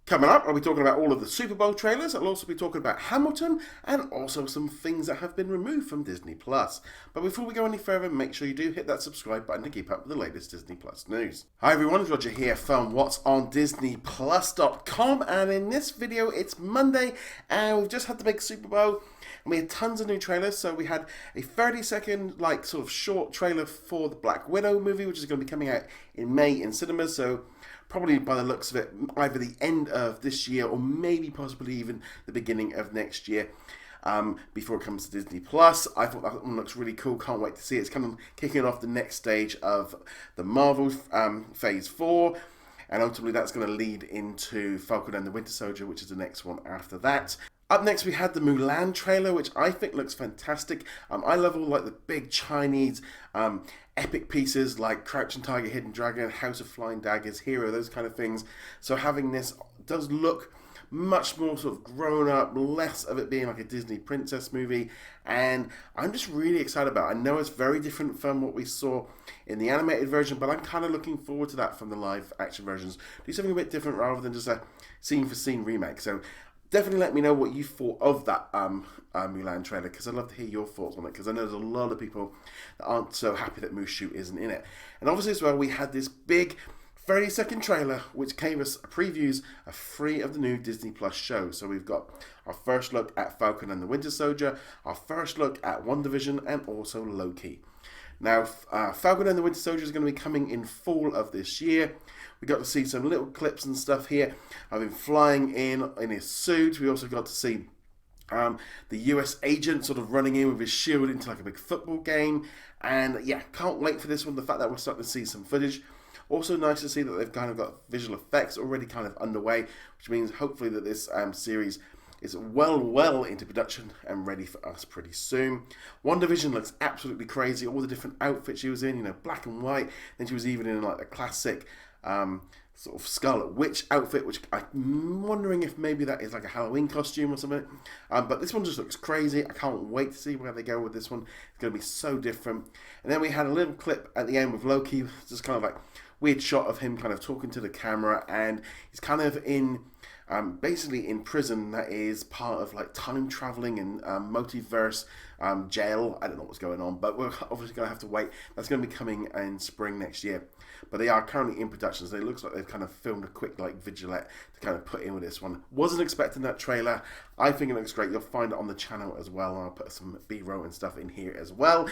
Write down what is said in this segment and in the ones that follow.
Coming up, I'll be talking about all of the Super Bowl trailers. I'll also be talking about Hamilton and also some things that have been removed from Disney Plus. But before we go any further, make sure you do hit that subscribe button to keep up with the latest Disney Plus news. Hi everyone, it's Roger here from What's on DisneyPlus.com, and in this video it's Monday and we've just had the big Super Bowl. And we had tons of new trailers. So we had a 30-second, sort of short trailer for the Black Widow movie, which is going to be coming out in May in cinemas. So probably by the looks of it, either the end of this year or maybe possibly even the beginning of next year. Before it comes to Disney Plus, I thought that one looks really cool. Can't wait to see it. It's kind of kicking off the next stage of the Marvel Phase 4. And ultimately that's going to lead into Falcon and the Winter Soldier, which is the next one after that. Up next we had the Mulan trailer, which I think looks fantastic. I love all the big Chinese epic pieces like Crouching Tiger, Hidden Dragon, House of Flying Daggers, Hero, those kind of things. So having this does look much more sort of grown up, less of it being like a Disney princess movie, and I'm just really excited about it. I know it's very different from what we saw in the animated version, but I'm kind of looking forward to that from the live action versions. Do something a bit different rather than just a scene for scene remake. So definitely let me know what you thought of that Mulan trailer, because I'd love to hear your thoughts on it, because I know there's a lot of people that aren't so happy that Mushu isn't in it. And obviously as well, we had this big 30-second trailer which gave us previews of 3 of the new Disney Plus shows. So we've got our first look at Falcon and the Winter Soldier, our first look at WandaVision, and also Loki. Now, Falcon and the Winter Soldier is going to be coming in fall of this year. We got to see some little clips and stuff here. I've been flying in his suit. We also got to see the US agent sort of running in with his shield into like a big football game. And yeah, can't wait for this one. The fact that we're starting to see some footage. Also nice to see that they've kind of got visual effects already kind of underway, which means hopefully that this series is well into production and ready for us pretty soon. WandaVision looks absolutely crazy. All the different outfits she was in, black and white. Then she was even in like a classic sort of Scarlet Witch outfit, which I'm wondering if maybe that is like a Halloween costume or something. But this one just looks crazy. I can't wait to see where they go with this one. It's going to be so different. And then we had a little clip at the end with Loki, just kind of like weird shot of him kind of talking to the camera, and he's kind of in basically in prison that is part of like time traveling and multiverse jail. I don't know what's going on, but we're obviously going to have to wait. That's going to be coming in spring next year. But they are currently in production, so it looks like they've kind of filmed a quick vigilette to kind of put in with this one. Wasn't expecting that trailer. I think it looks great. You'll find it on the channel as well, and I'll put some B-roll and stuff in here as well.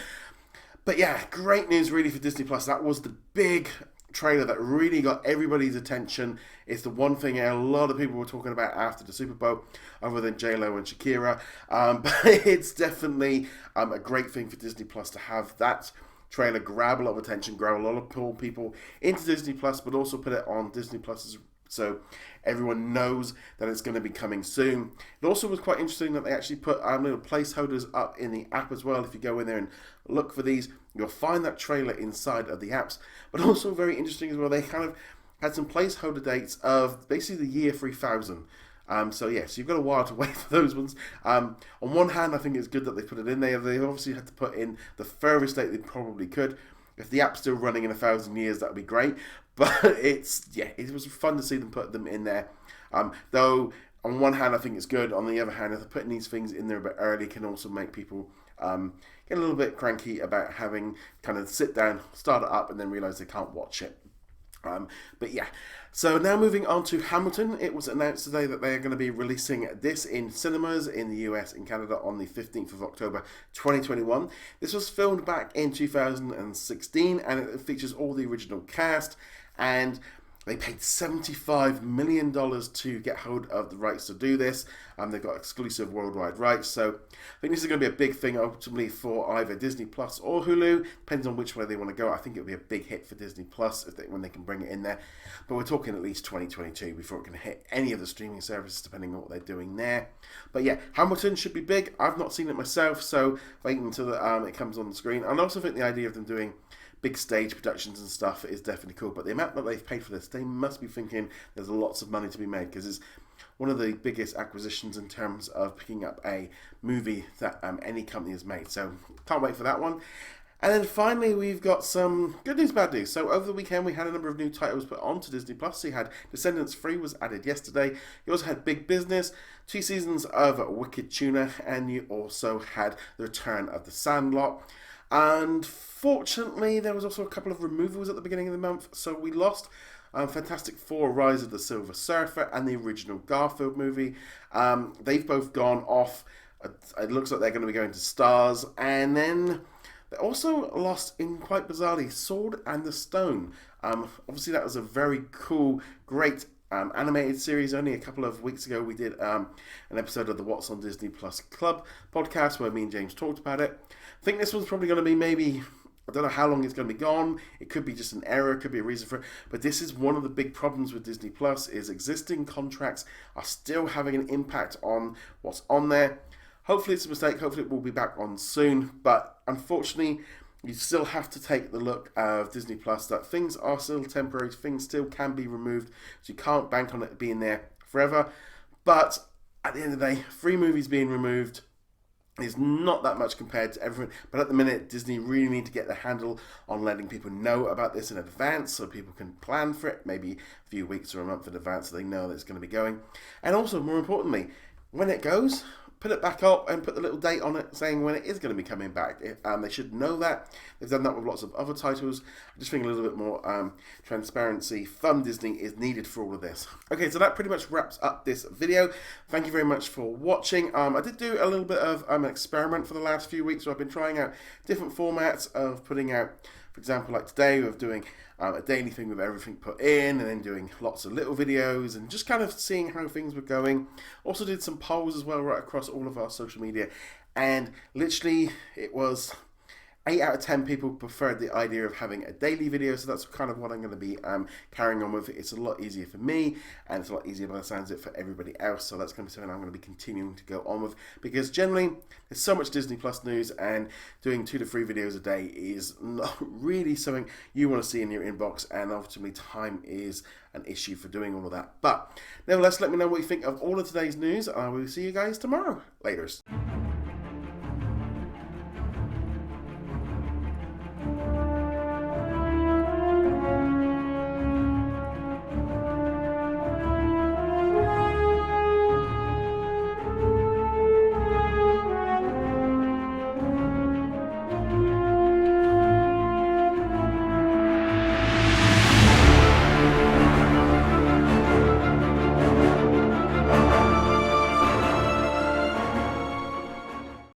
But yeah, great news really for Disney Plus. That was the big trailer that really got everybody's attention. It's the one thing a lot of people were talking about after the Super Bowl, other than J-Lo and Shakira. But it's definitely a great thing for Disney Plus to have that trailer grab a lot of attention, grab a lot of people into Disney Plus, but also put it on Disney Plus so everyone knows that it's going to be coming soon. It also was quite interesting that they actually put little placeholders up in the app as well. If you go in there and look for these, you'll find that trailer inside of the apps. But also very interesting as well, they kind of had some placeholder dates of basically the year 3000. So yes, you've got a while to wait for those ones. On one hand, I think it's good that they put it in there. They obviously had to put in the furthest date they probably could. If the app's still running in 1,000 years, that would be great. But it was fun to see them put them in there. Though, on one hand, I think it's good. On the other hand, if they're putting these things in there a bit early, can also make people get a little bit cranky about having kind of sit down, start it up, and then realise they can't watch it. But yeah, so now moving on to Hamilton. It was announced today that they are going to be releasing this in cinemas in the US and Canada on the 15th of October 2021. This was filmed back in 2016 and it features all the original cast, and they paid $75 million to get hold of the rights to do this. They've got exclusive worldwide rights. So I think this is going to be a big thing ultimately for either Disney Plus or Hulu. Depends on which way they want to go. I think it'll be a big hit for Disney Plus when they can bring it in there. But we're talking at least 2022 before it can hit any of the streaming services, depending on what they're doing there. But yeah, Hamilton should be big. I've not seen it myself, so wait until it comes on the screen. And I also think the idea of them doing big stage productions and stuff is definitely cool, but the amount that they've paid for this, they must be thinking there's lots of money to be made, because it's one of the biggest acquisitions in terms of picking up a movie that any company has made. So can't wait for that one. And then finally, we've got some good news, bad news. So over the weekend, we had a number of new titles put onto Disney Plus. So you had Descendants 3 was added yesterday. You also had Big Business, 2 seasons of Wicked Tuna, and you also had the return of The Sandlot. And fortunately, there was also a couple of removals at the beginning of the month. So we lost Fantastic Four: Rise of the Silver Surfer and the original Garfield movie. They've both gone off. It looks like they're going to be going to Stars. And then they also lost, in quite bizarrely, Sword and the Stone. Obviously, that was a very cool, great animated series. Only a couple of weeks ago, we did an episode of the What's on Disney Plus Club podcast where me and James talked about it. I think this one's probably going to be maybe, I don't know how long it's going to be gone. It could be just an error, it could be a reason for it. But this is one of the big problems with Disney Plus, is existing contracts are still having an impact on what's on there. Hopefully it's a mistake. Hopefully it will be back on soon. But unfortunately, you still have to take the look of Disney Plus that things are still temporary. Things still can be removed. So you can't bank on it being there forever. But at the end of the day, 3 movies being removed is not that much compared to everything. But at the minute, Disney really need to get their handle on letting people know about this in advance so people can plan for it, maybe a few weeks or a month in advance so they know that it's going to be going. And also, more importantly, when it goes, put it back up and put the little date on it saying when it is going to be coming back. They should know that. They've done that with lots of other titles. I just think a little bit more transparency from Disney is needed for all of this. Okay, so that pretty much wraps up this video. Thank you very much for watching. I did do a little bit of an experiment for the last few weeks, so I've been trying out different formats of putting out, for example, like today, of doing a daily thing with everything put in, and then doing lots of little videos and just kind of seeing how things were going. Also did some polls as well right across all of our social media, and literally it was 8 out of 10 people preferred the idea of having a daily video, so that's kind of what I'm going to be carrying on with. It's a lot easier for me, and it's a lot easier by the sounds of it for everybody else, so that's going to be something I'm going to be continuing to go on with, because generally there's so much Disney Plus news, and doing 2 to 3 videos a day is not really something you want to see in your inbox, and ultimately time is an issue for doing all of that. But nevertheless, let me know what you think of all of today's news, and I will see you guys tomorrow. Laters.